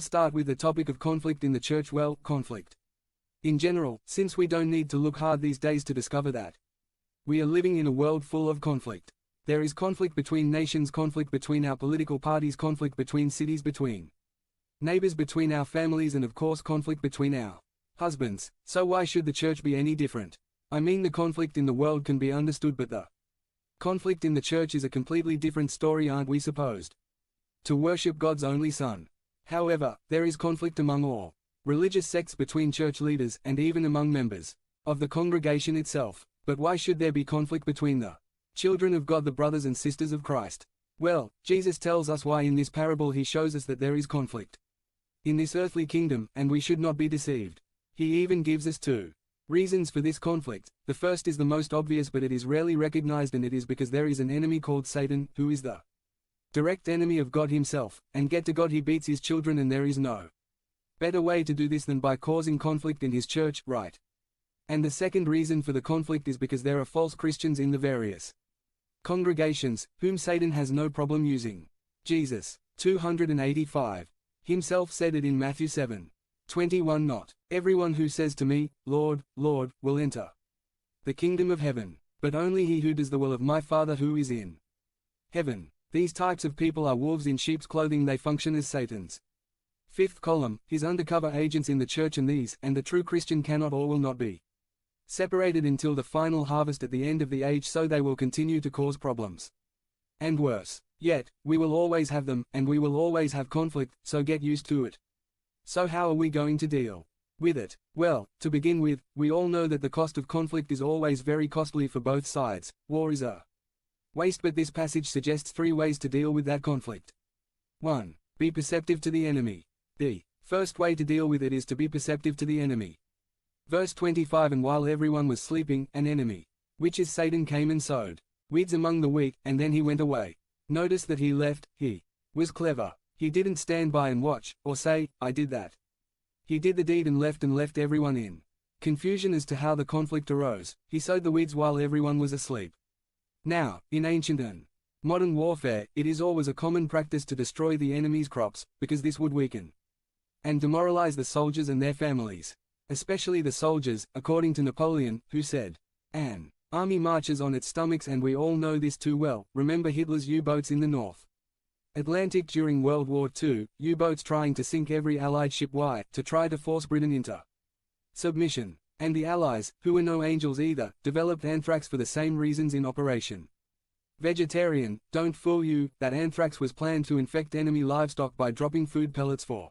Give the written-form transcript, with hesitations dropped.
Start with the topic of conflict in the church. Well, conflict in general, since we don't need to look hard these days to discover that. We are living in a world full of conflict. There is conflict between nations, conflict between our political parties, conflict between cities, between neighbors, between our families, and of course conflict between our husbands. So why should the church be any different? I mean, the conflict in the world can be understood, but the conflict in the church is a completely different story. Aren't we supposed to worship God's only Son? However, there is conflict among all religious sects, between church leaders, and even among members of the congregation itself. But why should there be conflict between the children of God, the brothers and sisters of Christ? Well, Jesus tells us why in this parable. He shows us that there is conflict in this earthly kingdom, and we should not be deceived. He even gives us two reasons for this conflict. The first is the most obvious, but it is rarely recognized, and it is because there is an enemy called Satan, who is the direct enemy of God himself, and get to God, he beats his children, and there is no better way to do this than by causing conflict in his church, right? And the second reason for the conflict is because there are false Christians in the various congregations, whom Satan has no problem using. Jesus, 285, himself said it in Matthew 7:21. Not everyone who says to me, Lord, Lord, will enter the kingdom of heaven, but only he who does the will of my Father who is in heaven. These types of people are wolves in sheep's clothing. They function as Satan's fifth column, his undercover agents in the church, and these and the true Christian cannot or will not be separated until the final harvest at the end of the age, so they will continue to cause problems. And worse yet, we will always have them, and we will always have conflict, so get used to it. So how are we going to deal with it? Well, to begin with, we all know that the cost of conflict is always very costly for both sides. War is a waste, but this passage suggests 3 ways to deal with that conflict. 1. Be perceptive to the enemy. The first way to deal with it is to be perceptive to the enemy. Verse 25. And while everyone was sleeping, an enemy, which is Satan, came and sowed weeds among the wheat, and then he went away. Notice that he left. He was clever. He didn't stand by and watch, or say, I did that. He did the deed and left everyone in confusion as to how the conflict arose. He sowed the weeds while everyone was asleep. Now, in ancient and modern warfare, it is always a common practice to destroy the enemy's crops, because this would weaken and demoralize the soldiers and their families. Especially the soldiers, according to Napoleon, who said, an army marches on its stomachs, and we all know this too well. Remember Hitler's U-boats in the North Atlantic during World War II, U-boats trying to sink every Allied ship. Why? To try to force Britain into submission. And the Allies, who were no angels either, developed anthrax for the same reasons in Operation Vegetarian. Don't fool you, that anthrax was planned to infect enemy livestock by dropping food pellets for